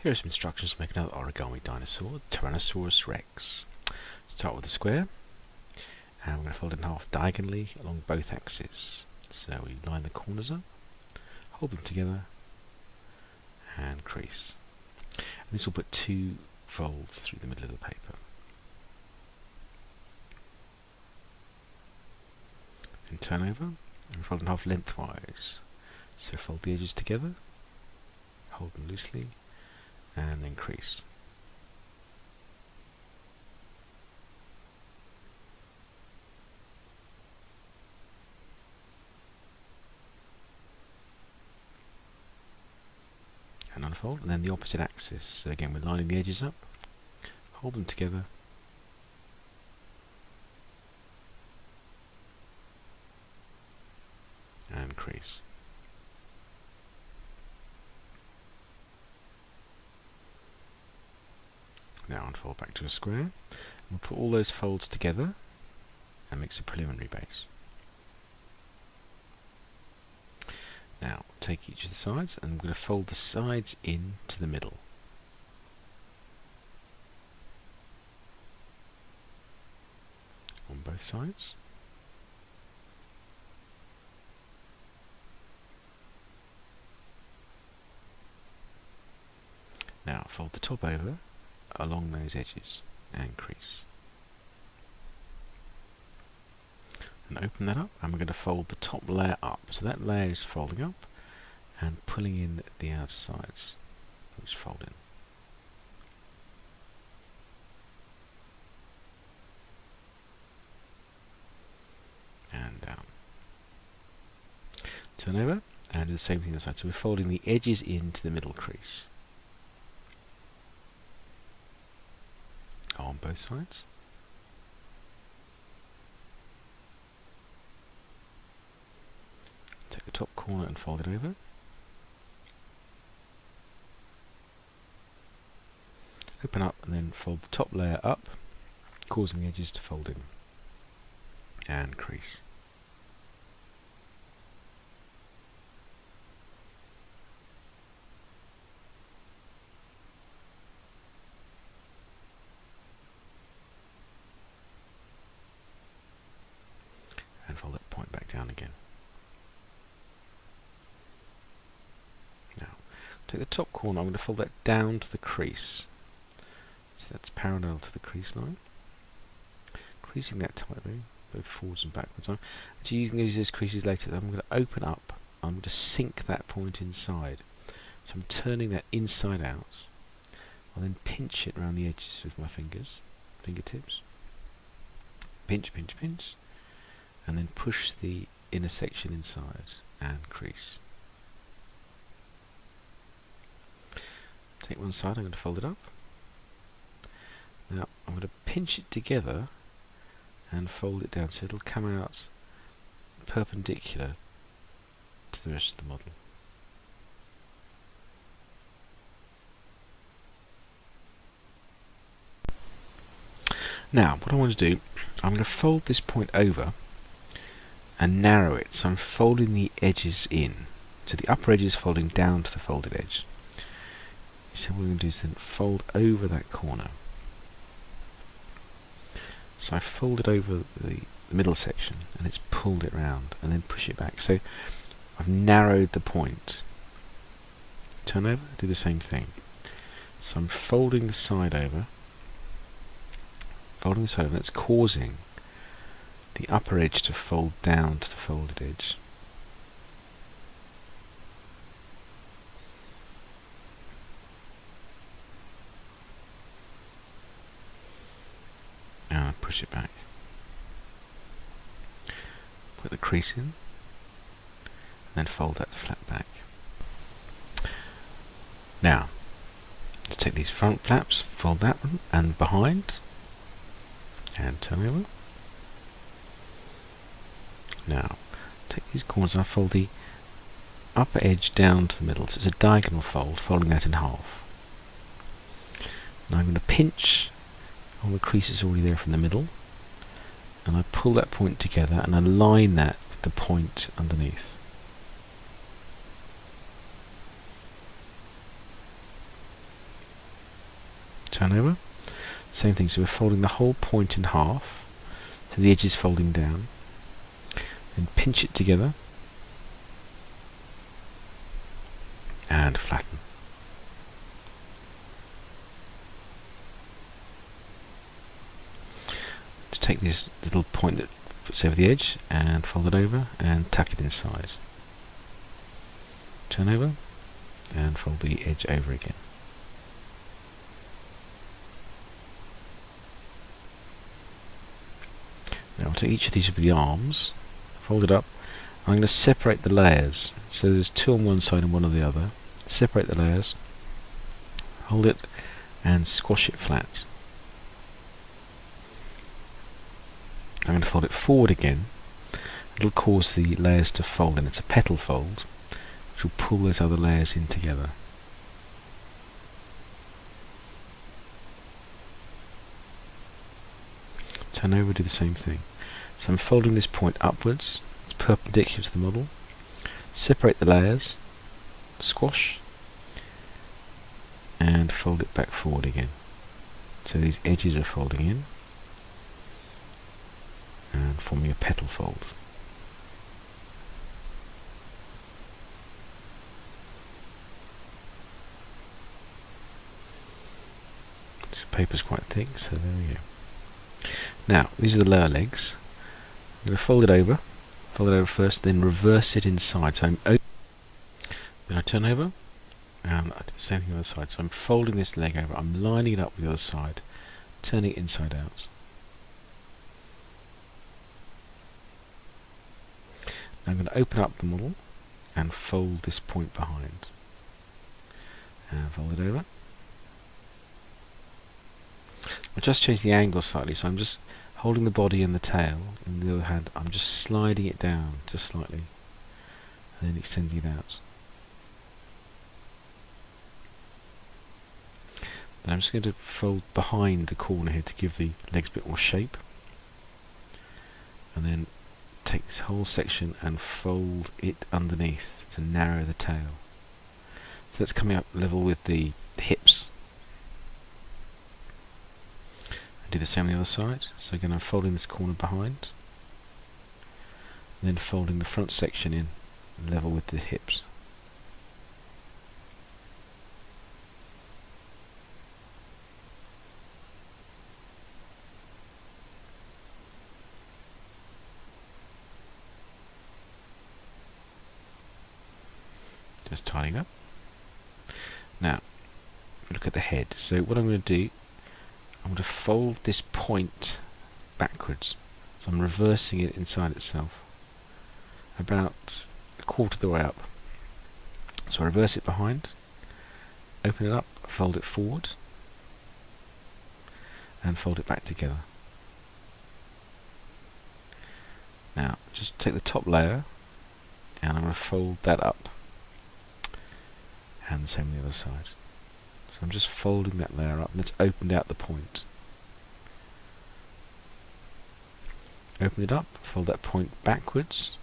Here are some instructions to make another origami dinosaur, Tyrannosaurus Rex. Start with a square, and we're going to fold it in half diagonally along both axes. So we line the corners up, hold them together, and crease. And this will put two folds through the middle of the paper. Then turn over, and fold in half lengthwise. So fold the edges together, hold them loosely, and then crease. And unfold, and then the opposite axis. So again, we're lining the edges up, hold them together, and crease. Now unfold back to a square. We'll put all those folds together and mix a preliminary base. Now take each of the sides, and I'm going to fold the sides in to the middle. On both sides. Now fold the top over along those edges and crease. And open that up, and we're going to fold the top layer up. So that layer is folding up and pulling in the outer sides, which fold in. And down. Turn over and do the same thing on the side. So we're folding the edges into the middle crease. On both sides. Take the top corner and fold it over. Open up and then fold the top layer up, causing the edges to fold in. And crease. And fold that point back down again. Now, take the top corner, I'm going to fold that down to the crease. So that's parallel to the crease line. Creasing that tightly, both forwards and backwards. Actually, you can use those creases later. I'm going to open up, I'm going to sink that point inside. So I'm turning that inside out. I'll then pinch it around the edges with my fingertips. Pinch, pinch, pinch. And then push the inner section inside and crease. Take one side, I'm going to fold it up. Now I'm going to pinch it together and fold it down so it'll come out perpendicular to the rest of the model. Now what I want to do, I'm going to fold this point over and narrow it, so I'm folding the edges in. So the upper edge is folding down to the folded edge. So what we're going to do is then fold over that corner. So I fold it over the middle section and it's pulled it round, and then push it back. So I've narrowed the point. Turn over, do the same thing. So I'm folding the side over, that's causing the upper edge to fold down to the folded edge. And push it back. Put the crease in, and then fold that flat back. Now, let's take these front flaps, fold that one, and behind, and turn over. Now, take these corners and I fold the upper edge down to the middle, so it's a diagonal fold, folding that in half. Now I'm going to pinch all the creases already there from the middle, and I pull that point together and align that with the point underneath. Turn over. Same thing, so we're folding the whole point in half, so the edge is folding down. Then pinch it together and flatten. Let's take this little point that puts over the edge and fold it over and tuck it inside. Turn over and fold the edge over again. Now I'll take each of these with the arms, fold it up. I'm going to separate the layers. So there's two on one side and one on the other. Separate the layers, hold it and squash it flat. I'm going to fold it forward again. It'll cause the layers to fold, and it's a petal fold which will pull those other layers in together. Turn over, do the same thing. So I'm folding this point upwards, it's perpendicular to the model. Separate the layers, squash, and fold it back forward again. So these edges are folding in and forming a petal fold. This paper's quite thick, so there we go. Now, these are the lower legs. I'm going to fold it over first, then reverse it inside. So then I turn over, and I do the same thing on the other side. So I'm folding this leg over, I'm lining it up with the other side, turning it inside out. Now I'm going to open up the model and fold this point behind. And fold it over. I'll just change the angle slightly, so I'm just holding the body and the tail. In the other hand, I'm just sliding it down just slightly, and then extending it out. Then I'm just going to fold behind the corner here to give the legs a bit more shape, and then take this whole section and fold it underneath to narrow the tail. So that's coming up level with the hips. Do the same on the other side. So again, I'm folding this corner behind, and then folding the front section in level with the hips. Just tidying up. Now, look at the head. So what I'm going to do, I'm going to fold this point backwards. So I'm reversing it inside itself, about a quarter of the way up. So I reverse it behind, open it up, fold it forward, and fold it back together. Now, just take the top layer, and I'm going to fold that up, and the same on the other side. So I'm just folding that layer up, and it's opened out the point. Open it up, fold that point backwards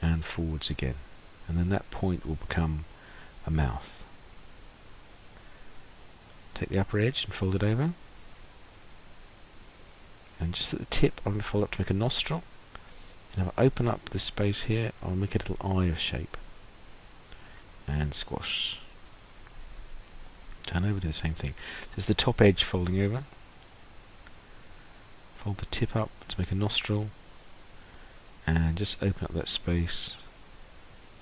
and forwards again, and then that point will become a mouth. Take the upper edge and fold it over, and just at the tip I'm going to fold up to make a nostril, and if I open up this space here, I'll make a little eye of shape, and squash. Turn over, do the same thing. There's the top edge folding over. Fold the tip up to make a nostril, and just open up that space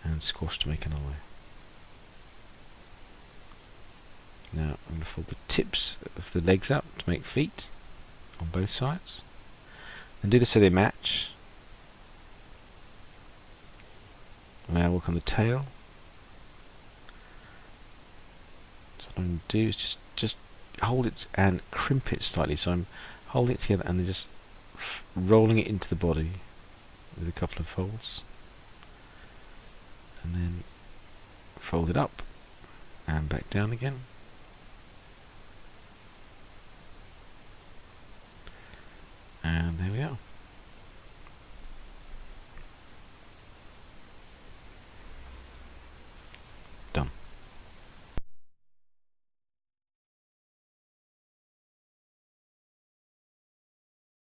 and squash to make an eye. Now I'm going to fold the tips of the legs up to make feet on both sides, and do this so they match. Now work on the tail. What I'm going to do is just hold it and crimp it slightly. So I'm holding it together and then just rolling it into the body with a couple of folds, and then fold it up and back down again. And there we are.